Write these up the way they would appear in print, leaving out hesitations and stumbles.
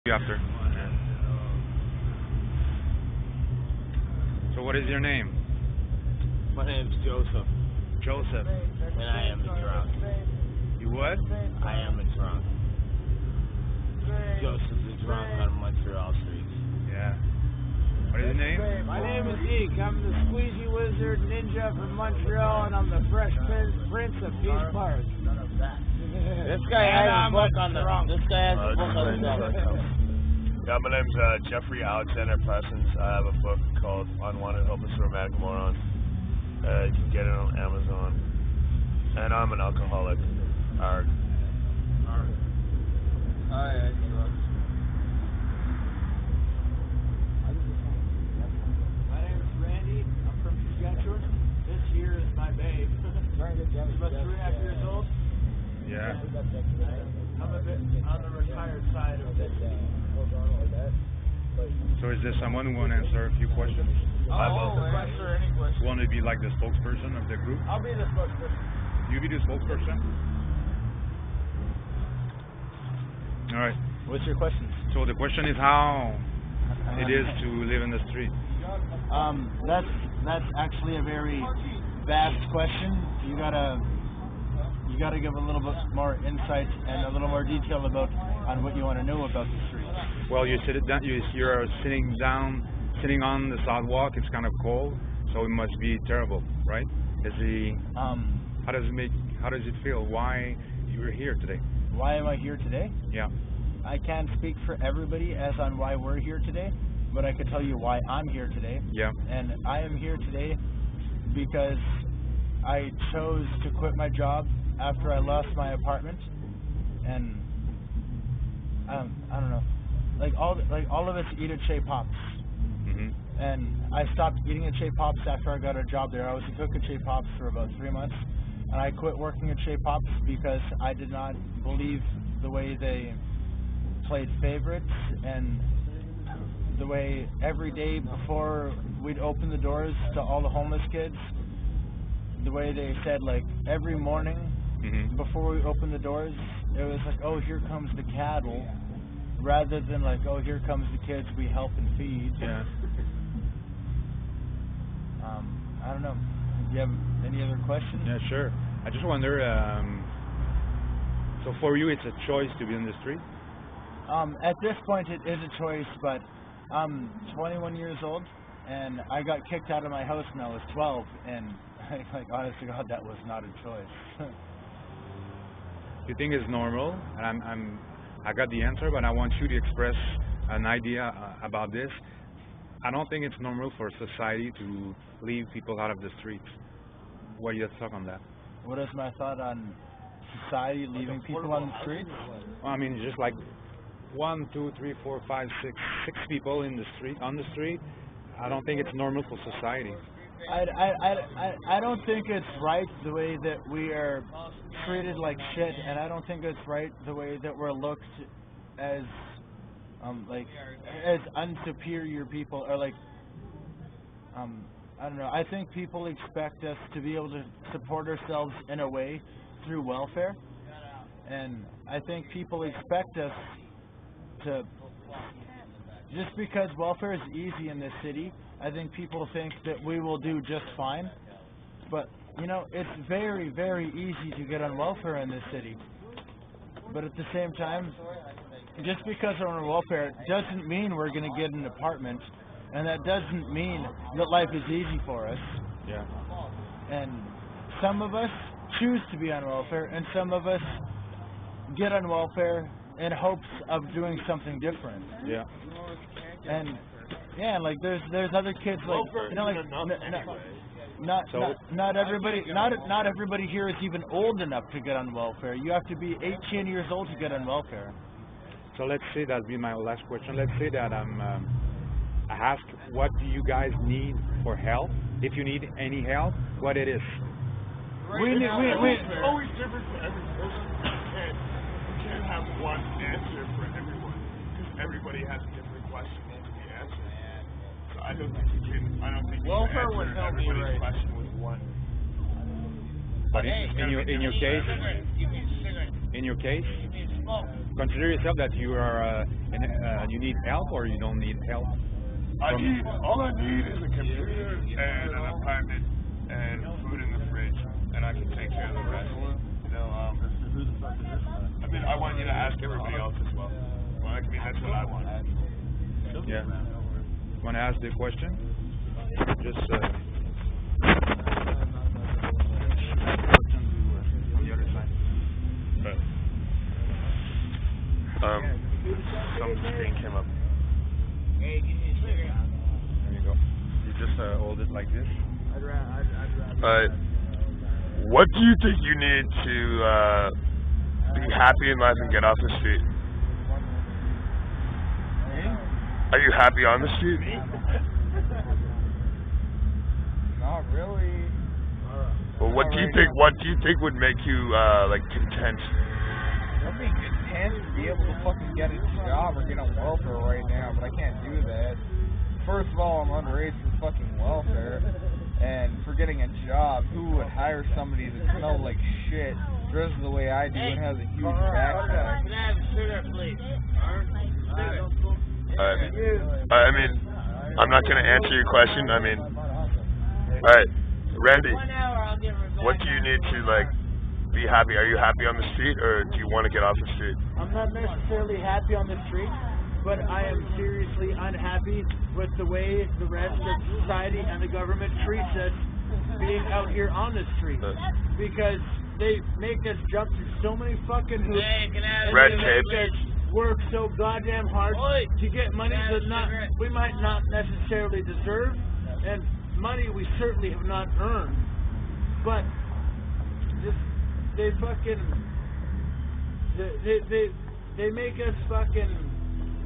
After. So what is your name? My name's Joseph, Joseph. and I am a drunk. You what? I am a drunk. Joseph the drunk on Montreal streets. Yeah. What is your name? My name is Eek. I'm the Squeegee Wizard Ninja from Montreal, and I'm the Fresh Prince of Peace Park. This guy has a book on the wrong. This guy has a book on the wrong. Yeah, my name's Jeffrey Alexander Parsons. I have a book called Unwanted Hopeless Romantic Morons. You can get it on Amazon. And I'm an alcoholic. Arg. Alright. My name is Randy. I'm from Saskatchewan. This here is my babe. She's about 3.5 years old. Yeah. I'm a bit on the retired side of this. So is there someone who want to answer a few questions? I will answer any question. You want to be like the spokesperson of the group? I'll be the spokesperson. You be the spokesperson? All right. What's your question? So the question is how it is to live in the street. That's actually a very vast question. You gotta give a little bit more insight and a little more detail about on what you want to know about the streets. Well, you sit it down. You're sitting on the sidewalk. It's kind of cold, so it must be terrible, right? How does it feel? Why you're here today? Why am I here today? Yeah. I can't speak for everybody as on why we're here today, but I could tell you why I'm here today. Yeah. And I am here today because I chose to quit my job after I lost my apartment, and I don't know, like all of us eat at Chez Pops, and I stopped eating at Chez Pops after I got a job there. I was a cook at Chez Pops for about 3 months, and I quit working at Chez Pops because I did not believe the way they played favorites and the way every day before we'd open the doors to all the homeless kids, the way they said, like, every morning before we opened the doors, it was like, oh, here comes the cattle, rather than like, oh, here comes the kids we help and feed. Yeah. I don't know. Do you have any other questions? Yeah, sure. I just wonder, so for you it's a choice to be in the street? At this point it is a choice, but I'm 21 years old, and I got kicked out of my house when I was 12, and like, honest to God, that was not a choice. You think it's normal? And I got the answer, but I want you to express an idea about this. I don't think it's normal for society to leave people out of the streets. What are your thoughts on that? What is my thought on society leaving people on the streets? Well, I mean, just like 1, 2, 3, 4, 5, 6 people in the street on the street. I don't think it's normal for society. I don't think it's right the way that we are treated like shit, and I don't think it's right the way that we're looked as like as unsuperior people, or like I don't know. I think people expect us to be able to support ourselves in a way through welfare, and I think people expect us to, just because welfare is easy in this city, I think people think that we will do just fine. But, you know, it's very, very easy to get on welfare in this city. But at the same time, just because we're on welfare doesn't mean we're going to get an apartment, and that doesn't mean that life is easy for us. Yeah. And some of us choose to be on welfare, and some of us get on welfare in hopes of doing something different. Yeah. And yeah, like there's other kids, like, you know, like not everybody here is even old enough to get on welfare. You have to be 18 years old to get on welfare. So let's say that'll be my last question. Let's say that I ask, what do you guys need for help? If you need any help, what it is? It's always different for every person. You can't have one answer for everyone, because everybody has a different question to be answered. So I don't think you can answer everybody's question with one. But in your case, consider yourself that you are need help or you don't need help? All I need is a computer and an apartment and food in the fridge, and I can take care of the rest. You know, I mean, I want you to ask everybody else as well. I mean, that's what I want. Yeah. Want to ask the question? Just on the other side. Something came up. Hey, give me a cigarette. There you go. You just hold it like this. I'd rather. What do you think you need to be happy in life and get off the street? Are you happy on the street? Not really. Well, what do you think would make you like content? I'd be content to be able to fucking get a job or get on welfare right now, but I can't do that. First of all, I'm underage for fucking welfare, and for getting a job, who would hire somebody that smells like shit, dresses the way I do, and has a huge backpack? Can I have a cigarette, please? I mean, I'm not going to answer your question. I mean, alright, Randy, what do you need to, like, be happy? Are you happy on the street, or do you want to get off the street? I'm not necessarily happy on the street, but I am seriously unhappy with the way the rest of society and the government treats us being out here on the street. Because they make us jump through so many fucking hoops. Red tape. Make us work so goddamn hard to get money that we might not necessarily deserve, and money we certainly have not earned. But just they make us fucking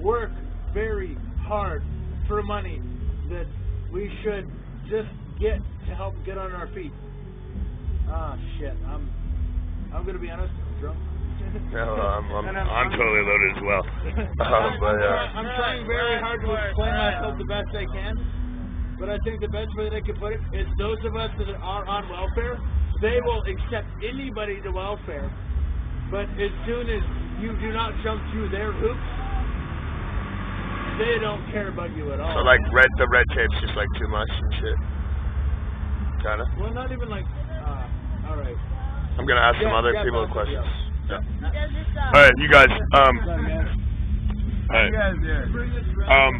work very hard for money that we should just get to help get on our feet. Ah, shit. I'm gonna be honest, I'm drunk. No, I'm totally loaded as well. I'm trying very hard to explain myself the best I can, but I think the best way that I can put it is those of us that are on welfare, they will accept anybody to welfare, but as soon as you do not jump through their hoops, they don't care about you at all. So like the red tape's just like too much and shit. Kinda. Well, not even like. All right. I'm gonna ask some other people questions. Yeah. Yeah. Alright, you guys. Alright. All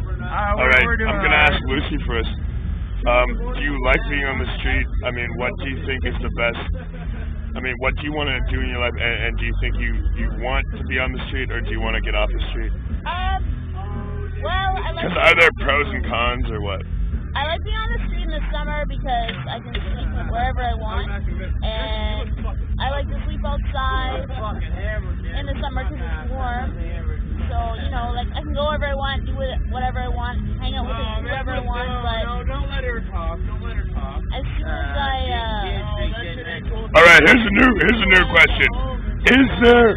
Alright, I'm gonna ask Lucy first. Do you like being on the street? I mean, what do you think is the best? I mean, what do you want to do in your life? And do you think you want to be on the street, or do you want to get off the street? Well, Because are there pros and cons, or what? I like being on the street in the summer because I can sleep wherever I want, and I like to sleep outside in the summer because it's warm. So, you know, like I can go wherever I want, do whatever I want, hang out with whoever I want, but don't let her talk. Don't let her talk. as soon as Alright, here's a new question. Is there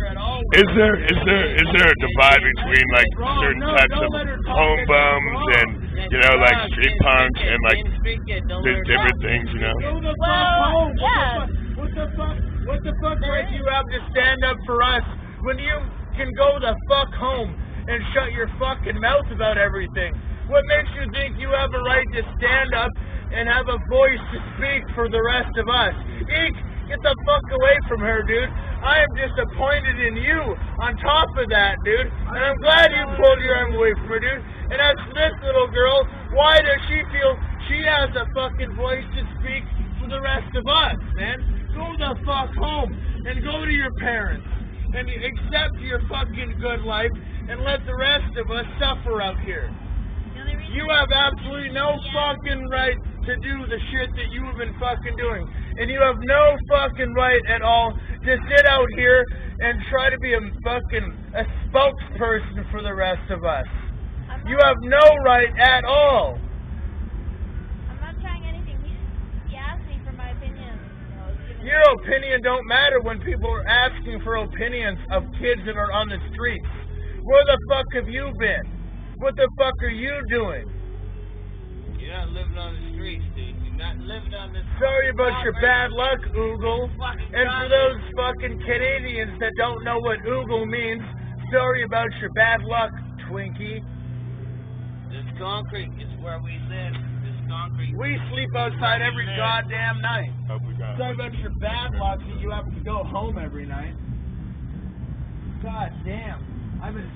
a divide between like certain types of home bums and, you know, like street punks and like there's different things, you know? well, yeah. What the fuck right do you have to stand up for us when you can go the fuck home and shut your fucking mouth about everything? What makes you think you have a right to stand up and have a voice to speak for the rest of us? Eek, get the fuck away from her, dude. I am disappointed in you on top of that, dude. And I'm glad you pulled your arm away from her, dude. And as for this little girl, why does she feel she has a fucking voice to speak for the rest of us, man? Go the fuck home and go to your parents and accept your fucking good life and let the rest of us suffer out here. You have absolutely no fucking right to do the shit that you have been fucking doing. And you have no fucking right at all to sit out here and try to be a spokesperson for the rest of us. You have no right at all. I'm not trying anything. He asked me for my opinion. Your opinion don't matter when people are asking for opinions of kids that are on the streets. Where the fuck have you been? What the fuck are you doing? You're not living on the streets, dude. You're not living on the streets. Sorry about your bad luck, Oogle. And for those fucking Canadians that don't know what Oogle means, sorry about your bad luck, Twinkie. This concrete is where we live. This concrete. We sleep outside every goddamn night. Hope we got Sorry about your bad luck that you have to go home every night. God damn. I've been